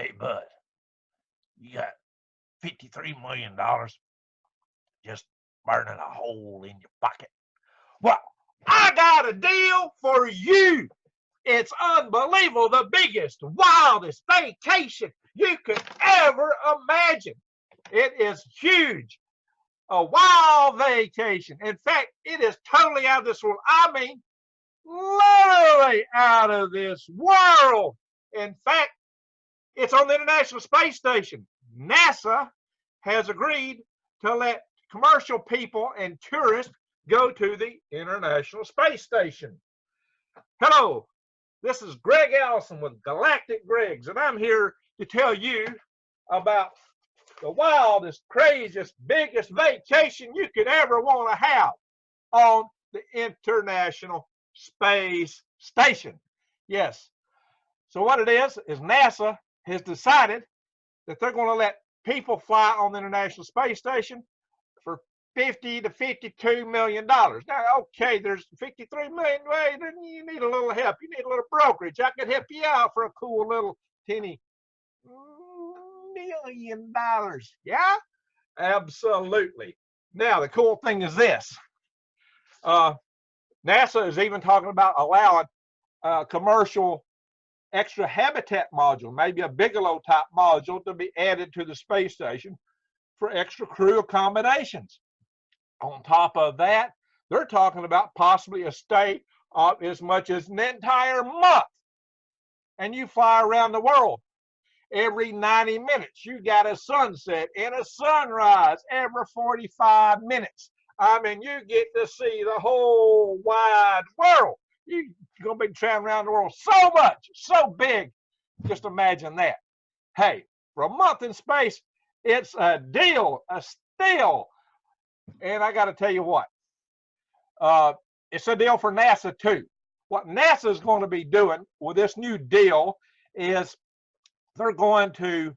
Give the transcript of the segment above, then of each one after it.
Hey, bud, you got $53 million just burning a hole in your pocket. Well, I got a deal for you. It's unbelievable. The biggest, wildest vacation you could ever imagine. It is huge. A wild vacation. In fact, it is totally out of this world. I mean, literally out of this world. In fact, it's on the International Space Station. NASA has agreed to let commercial people and tourists go to the International Space Station. Hello, this is Greg Allison with Galactic Gregs, and I'm here to tell you about the wildest, craziest, biggest vacation you could ever want to have on the International Space Station. Yes. So what it is NASA has decided that they're going to let people fly on the International Space Station for $50 to $52 million. Now, okay, there's 53 million. Well, you need a little help. You need a little brokerage. I could help you out for a cool little teeny $1 million. Yeah, absolutely. Now, the cool thing is this. NASA is even talking about allowing commercial extra habitat module, maybe a Bigelow type module, to be added to the space station for extra crew accommodations. On top of that, they're talking about possibly a stay of as much as an entire month. And you fly around the world. Every 90 minutes, you got a sunset and a sunrise every 45 minutes. I mean, you get to see the whole wide world. You're going to be traveling around the world so much, so big. Just imagine that. Hey, for a month in space, it's a deal, a steal. And I got to tell you what, it's a deal for NASA too. What NASA is going to be doing with this new deal is they're going to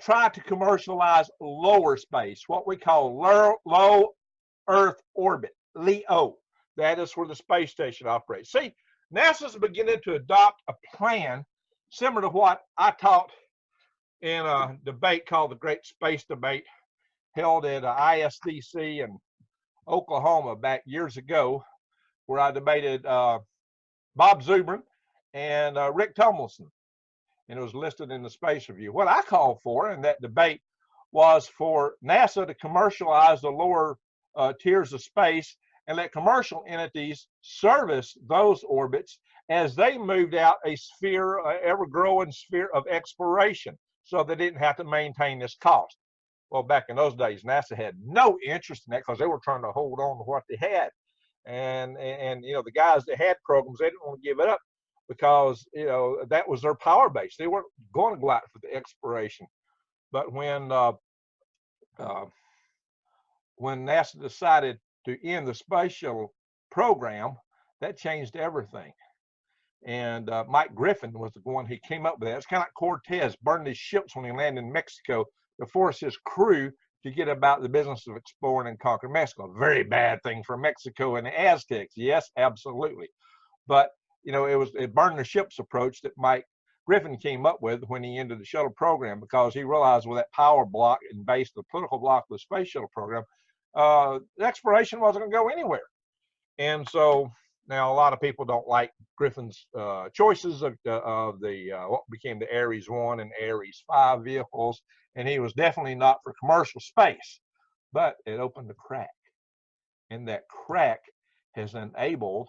try to commercialize lower space, what we call low Earth orbit, LEO. That is where the space station operates. See, NASA's beginning to adopt a plan similar to what I taught in a debate called the Great Space Debate, held at ISDC in Oklahoma back years ago, where I debated Bob Zubrin and Rick Tummelson, and it was listed in the Space Review. What I called for in that debate was for NASA to commercialize the lower tiers of space and let commercial entities service those orbits as they moved out a sphere, ever-growing sphere of exploration, so they didn't have to maintain this cost. Well, back in those days, NASA had no interest in that because they were trying to hold on to what they had. And you know, the guys that had programs, they didn't want to give it up because, you know, that was their power base. They weren't going to go out for the exploration. But when NASA decided to end the space shuttle program, that changed everything. And Mike Griffin was the one who came up with that. It's kind of like Cortez burning his ships when he landed in Mexico to force his crew to get about the business of exploring and conquering Mexico. A very bad thing for Mexico and the Aztecs. Yes, absolutely. But, you know, it was a burn the ships approach that Mike Griffin came up with when he ended the shuttle program, because he realized with that power block and base, the political block of the space shuttle program, the exploration wasn't going to go anywhere. And so now a lot of people don't like Griffin's choices of the what became the Ares 1 and Ares 5 vehicles, and he was definitely not for commercial space. But it opened a crack, and that crack has enabled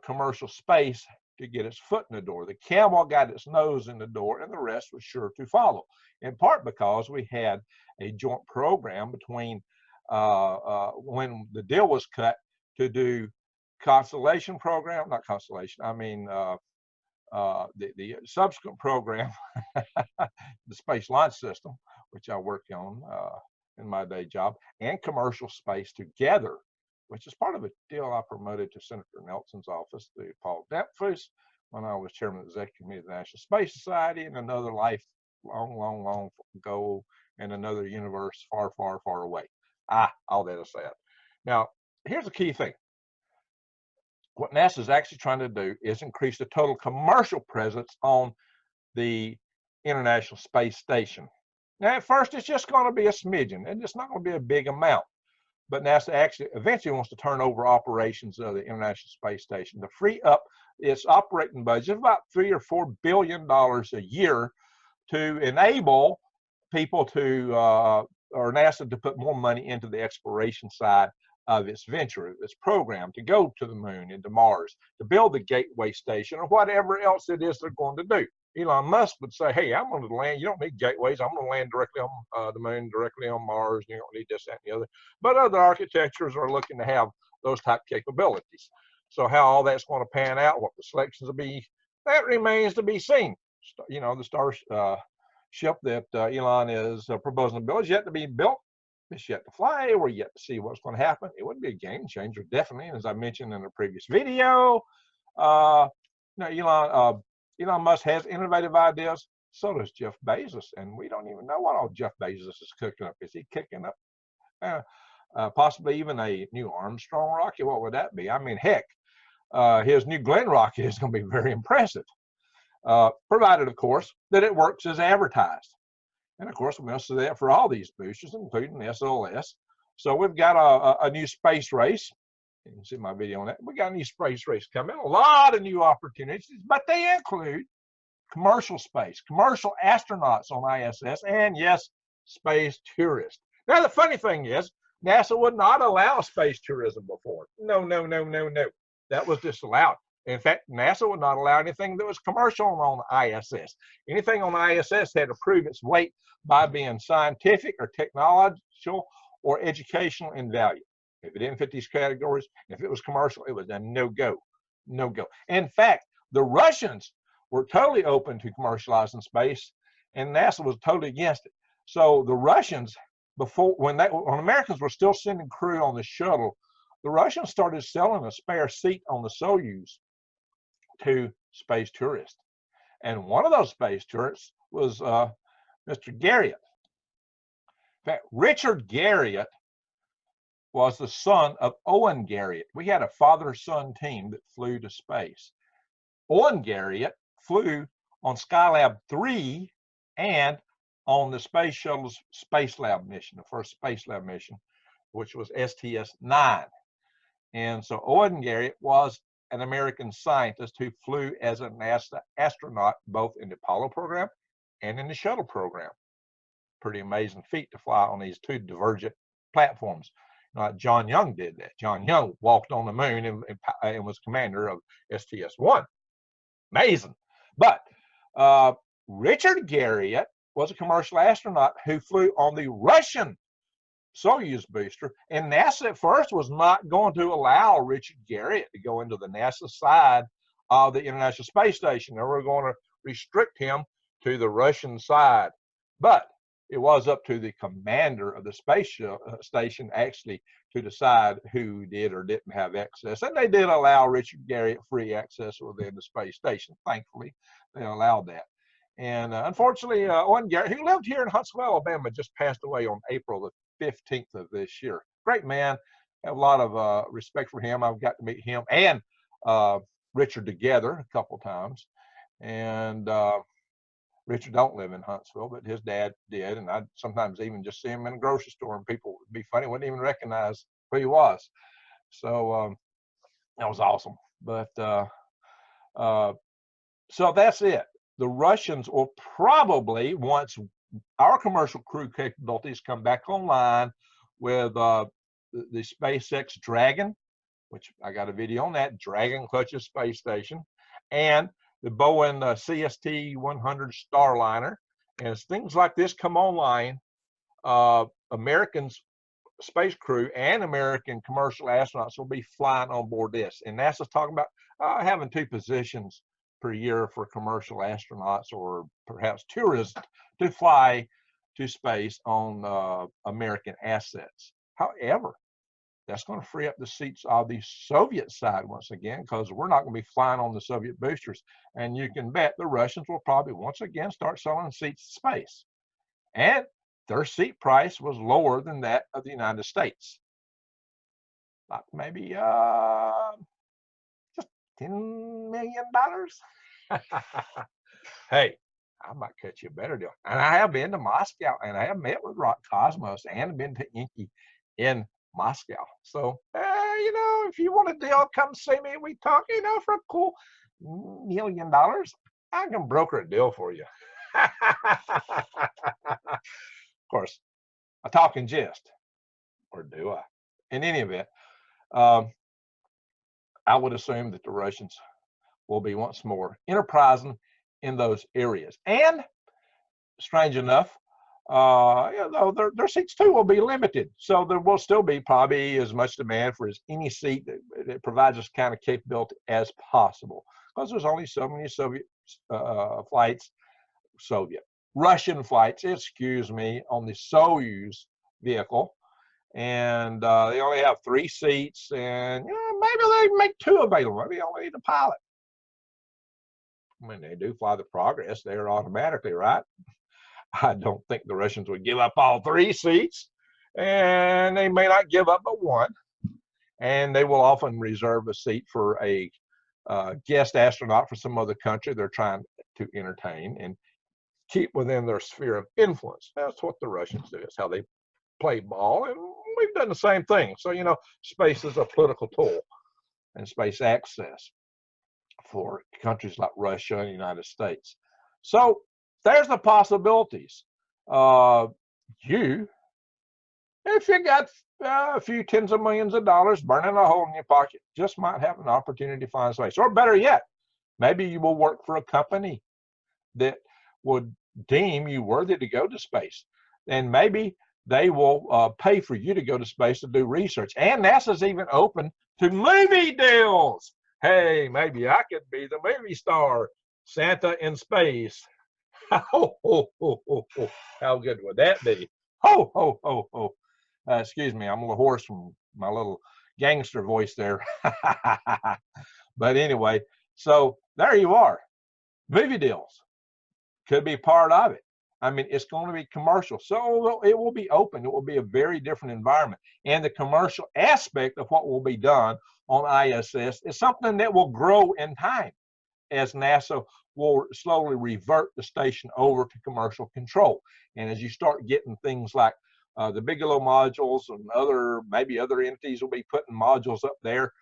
commercial space to get its foot in the door. The camel got its nose in the door, and the rest was sure to follow, in part because we had a joint program between when the deal was cut to do Constellation program, not Constellation, I mean the subsequent program, the Space Launch System, which I work on in my day job, and commercial space together, which is part of a deal I promoted to Senator Nelson's office, the Paul Dempfus, when I was chairman of the Executive Committee of the National Space Society, and another life long ago in another universe far, far, far away. All that aside. Now, here's the key thing. What NASA is actually trying to do is increase the total commercial presence on the International Space Station. Now, at first, it's just going to be a smidgen, and it's not going to be a big amount. But NASA actually eventually wants to turn over operations of the International Space Station to free up its operating budget of about $3 or $4 billion a year to enable people to, or NASA to put more money into the exploration side of its venture, its program, to go to the moon and to Mars, to build the Gateway Station or whatever else it is they're going to do. Elon Musk would say, hey, I'm going to land, you don't need gateways, I'm going to land directly on the moon, directly on Mars, you don't need this, that, and the other. But other architectures are looking to have those type capabilities. So how all that's going to pan out, what the selections will be, that remains to be seen. You know, the Starship that Elon is proposing to build is yet to be built. It's yet to fly. We're yet to see what's going to happen. It would be a game changer, definitely. And as I mentioned in a previous video, Elon Musk has innovative ideas. So does Jeff Bezos, and we don't even know what all Jeff Bezos is cooking up. Is he kicking up possibly even a new Armstrong rocket? What would that be? I mean, heck, his new Glenn rocket is going to be very impressive, provided, of course, that it works as advertised. And of course, we must do that for all these boosters, including SLS. So we've got a new space race. You can see my video on that. We got a new space race coming, a lot of new opportunities, but they include commercial space, commercial astronauts on ISS, and yes, space tourists. Now, the funny thing is, NASA would not allow space tourism before. No. That was disallowed. In fact, NASA would not allow anything that was commercial on ISS. Anything on ISS had to prove its weight by being scientific or technological or educational in value. If it didn't fit these categories, if it was commercial, it was a no-go, no-go. In fact, the Russians were totally open to commercializing space, and NASA was totally against it. So the Russians, when Americans were still sending crew on the shuttle, the Russians started selling a spare seat on the Soyuz to space tourists. And one of those space tourists was Mr. Garriott. In fact, Richard Garriott was the son of Owen Garriott. We had a father-son team that flew to space. Owen Garriott flew on Skylab 3 and on the Space Shuttle's Space Lab mission, the first Space Lab mission, which was STS-9. And so Owen Garriott was an American scientist who flew as a NASA astronaut both in the Apollo program and in the shuttle program. Pretty amazing feat to fly on these two divergent platforms. John Young did that. John Young walked on the moon and was commander of STS-1. Amazing. But Richard Garriott was a commercial astronaut who flew on the Russian Soyuz booster, and NASA at first was not going to allow Richard Garriott to go into the NASA side of the International Space Station. They were going to restrict him to the Russian side. But it was up to the commander of the space station actually to decide who did or didn't have access. And they did allow Richard Garriott free access within the space station. Thankfully, they allowed that. And unfortunately, Owen Garriott, who lived here in Huntsville, Alabama, just passed away on April the 15th of this year. Great man. I have a lot of respect for him. I've got to meet him and Richard together a couple times. And Richard don't live in Huntsville, but his dad did. And I'd sometimes even just see him in a grocery store, and people would be funny, wouldn't even recognize who he was. So that was awesome. But so that's it. The Russians will probably, once our commercial crew capabilities come back online with the SpaceX Dragon, which I got a video on that, Dragon clutches space station, and the Boeing CST-100 Starliner. And as things like this come online, American space crew and American commercial astronauts will be flying on board this. And NASA's talking about having 2 positions per year for commercial astronauts or perhaps tourists to fly to space on American assets. However, that's going to free up the seats of the Soviet side once again, because we're not going to be flying on the Soviet boosters. And you can bet the Russians will probably once again start selling seats to space. And their seat price was lower than that of the United States. Like maybe just $10 million. Hey, I might catch you a better deal. And I have been to Moscow, and I have met with Rock Cosmos and been to Inky in Moscow. So, you know, if you want a deal, come see me. We talk, you know, for a cool $1 million, I can broker a deal for you. Of course, I talk in jest, or do I? In any event, I would assume that the Russians will be once more enterprising in those areas. And strange enough, you know, their seats too will be limited. So there will still be probably as much demand for any seat that provides this kind of capability as possible, because there's only so many Russian flights, excuse me, on the Soyuz vehicle. And they only have 3 seats, and you know, maybe they make 2 available. Maybe they only need a pilot. I mean, they do fly the Progress there automatically, right? I don't think the Russians would give up all 3 seats, and they may not give up but 1. And they will often reserve a seat for a guest astronaut from some other country they're trying to entertain and keep within their sphere of influence. That's what the Russians do. It's how they play ball, and we've done the same thing. So, you know, space is a political tool, and space access for countries like Russia and the United States. So there's the possibilities. If you got a few tens of millions of dollars burning a hole in your pocket, just might have an opportunity to find space. Or better yet, maybe you will work for a company that would deem you worthy to go to space. And maybe they will pay for you to go to space to do research. And NASA's even open to movie deals. Hey, maybe I could be the movie star, Santa in space. Ho, ho, ho, ho, ho. How good would that be? Ho, ho, ho, ho. Excuse me, I'm a little hoarse from my little gangster voice there. But anyway, so there you are. Movie deals could be part of it. I mean, it's going to be commercial. So it will be open. It will be a very different environment. And the commercial aspect of what will be done on ISS is something that will grow in time as NASA will slowly revert the station over to commercial control. And as you start getting things like the Bigelow modules and maybe other entities will be putting modules up there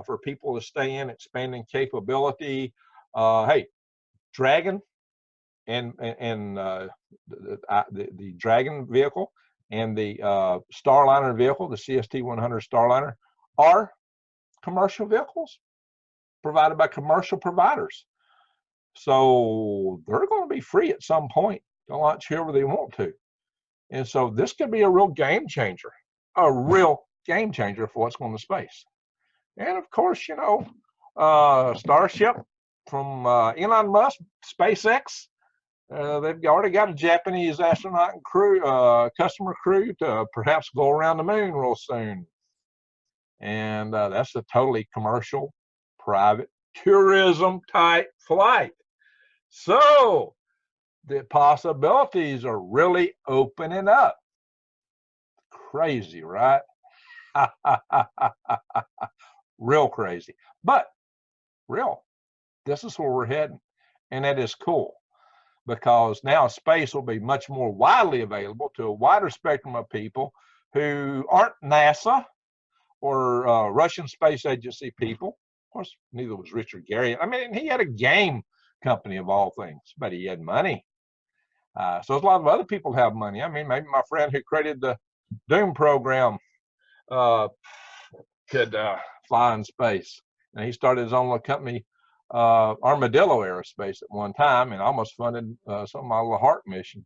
for people to stay in, expanding capability. Hey, Dragon and the Dragon vehicle and the Starliner vehicle, the CST-100 Starliner, are commercial vehicles provided by commercial providers. So they're going to be free at some point to launch whoever they want to. And so this could be a real game changer for what's going to space. And of course, you know, Starship from Elon Musk, SpaceX, they've already got a Japanese astronaut and crew, customer crew to perhaps go around the moon real soon. And that's a totally commercial, private, tourism type flight. So the possibilities are really opening up. Crazy, right? Real crazy, but real. This is where we're heading, and that is cool, because now space will be much more widely available to a wider spectrum of people who aren't NASA or Russian Space Agency people. Of course, neither was Richard Garriott. I mean, he had a game company of all things, but he had money. So there's a lot of other people who have money. I mean, maybe my friend who created the Doom program could fly in space. And he started his own little company, Armadillo Aerospace, at one time, and almost funded some of my little HARC mission.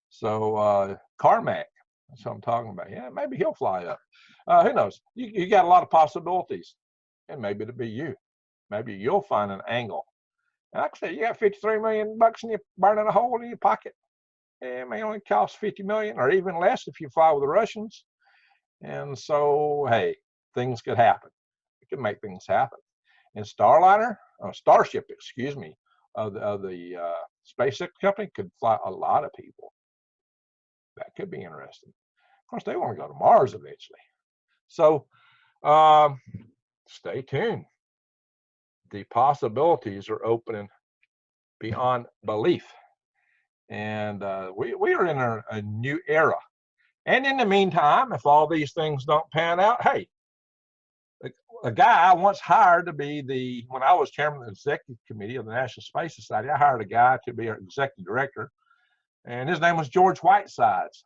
So Carmack, that's what I'm talking about. Yeah, maybe he'll fly up. Who knows? You got a lot of possibilities, and maybe it'll be you. Maybe you'll find an angle. And like I said, you got $53 million and you're burning a hole in your pocket. It may only cost $50 million or even less if you fly with the Russians. And so, hey, things could happen. It could make things happen. And Starship, excuse me, of the SpaceX company could fly a lot of people. That could be interesting. Of course, they want to go to Mars eventually. So stay tuned. The possibilities are opening beyond belief. And we are in a new era. And in the meantime, if all these things don't pan out, hey, a guy I once hired to be when I was chairman of the executive committee of the National Space Society, I hired a guy to be our executive director, and his name was George Whitesides.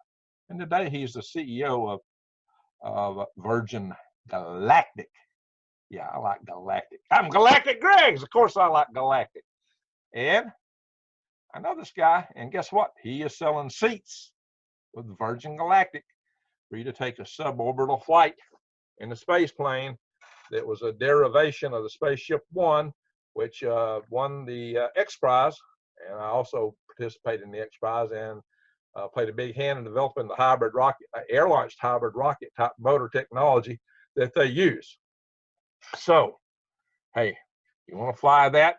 And today he's the CEO of Virgin Galactic. Yeah, I like Galactic. I'm Galactic Greggs. Of course I like Galactic. And I know this guy, and guess what? He is selling seats with Virgin Galactic for you to take a suborbital flight in a space plane that was a derivation of the Spaceship One, which won the X Prize. And I also participated in the X Prize and played a big hand in developing the hybrid rocket, air-launched hybrid rocket type motor technology that they use. So, hey, you want to fly that?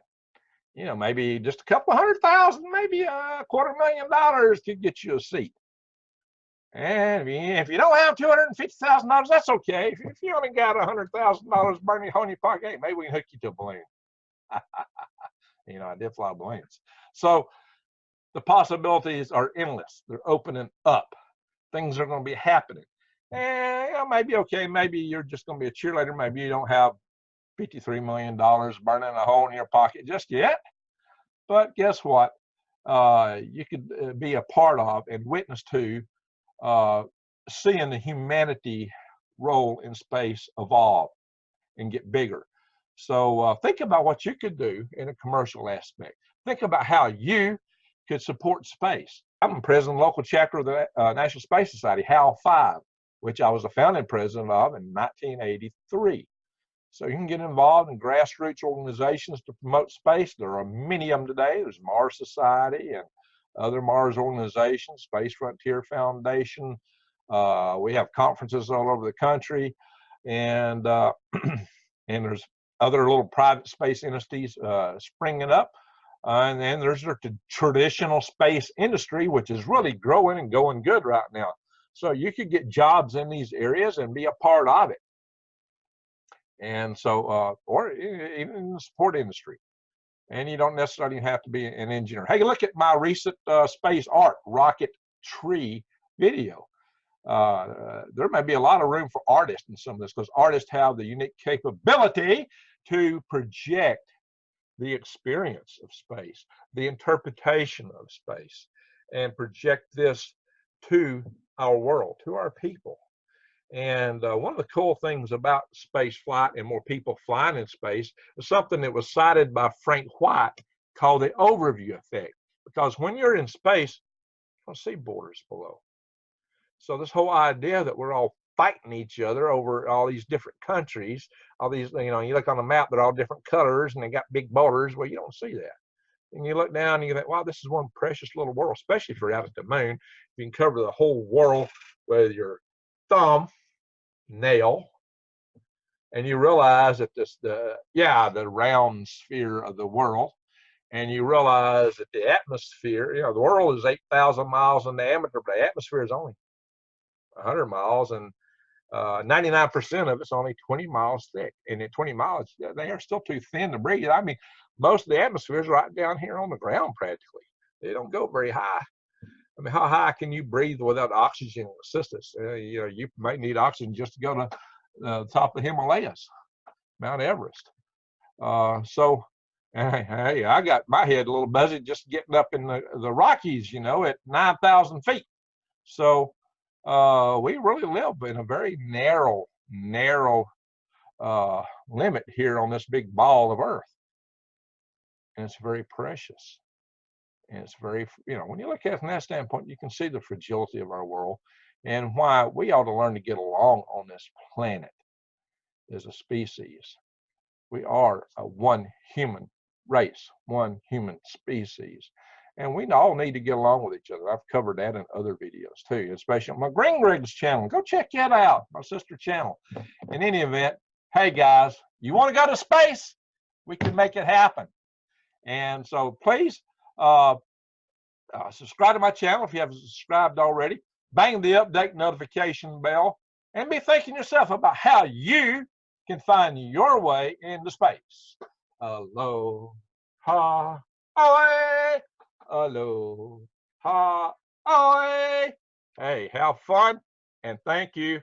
You know, maybe just a couple $100,000, maybe $250,000 could get you a seat. And if you don't have $250,000, that's okay. If you only got $100,000 burning on your pocket, hey, maybe we can hook you to a balloon. You know, I did fly balloons. So the possibilities are endless. They're opening up. Things are going to be happening. And you know, maybe, okay, maybe you're just going to be a cheerleader. Maybe you don't have $53 million burning a hole in your pocket just yet. But guess what? You could be a part of and witness to seeing the humanity role in space evolve and get bigger. So think about what you could do in a commercial aspect. Think about how you could support space. I'm president of the local chapter of the National Space Society, HAL5, which I was a founding president of in 1983. So you can get involved in grassroots organizations to promote space. There are many of them today. There's Mars Society and other Mars organizations, Space Frontier Foundation. We have conferences all over the country, and and there's other little private space entities springing up. And then there's the traditional space industry, which is really growing and going good right now. So you could get jobs in these areas and be a part of it. And so, or even in the support industry. And you don't necessarily have to be an engineer. Hey, look at my recent space art rocket tree video. There may be a lot of room for artists in some of this, because artists have the unique capability to project the experience of space, the interpretation of space, and project this to our world, to our people. And one of the cool things about space flight and more people flying in space is something that was cited by Frank White called the overview effect. Because when you're in space, you don't see borders below. So this whole idea that we're all fighting each other over all these different countries, all these, you know, you look on the map, they're all different colors and they got big borders. Well, you don't see that. And you look down and you think, wow, this is one precious little world, especially if you're out at the moon. You can cover the whole world with your thumb, nail, and you realize that the round sphere of the world, and you realize that the atmosphere, you know, the world is 8,000 miles in diameter, but the atmosphere is only 100 miles, and 99% of it's only 20 miles thick. And at 20 miles, they are still too thin to breathe. I mean, most of the atmosphere is right down here on the ground practically. They don't go very high. I mean, how high can you breathe without oxygen assistance? You know, you might need oxygen just to go to the top of the Himalayas, Mount Everest. So, hey, I got my head a little buzzy just getting up in the Rockies, you know, at 9,000 feet. So we really live in a very narrow limit here on this big ball of Earth. And it's very precious. And it's very, you know, when you look at it from that standpoint, you can see the fragility of our world and why we ought to learn to get along on this planet as a species. We are a one human race, one human species. And we all need to get along with each other. I've covered that in other videos too, especially on my Green Rigs channel. Go check that out, my sister channel. In any event, hey guys, you want to go to space? We can make it happen. And so please, subscribe to my channel if you haven't subscribed already. Bang the update notification bell and be thinking yourself about how you can find your way into space. Aloha, away, aloha. Ha, oy. Hey, have fun, and thank you.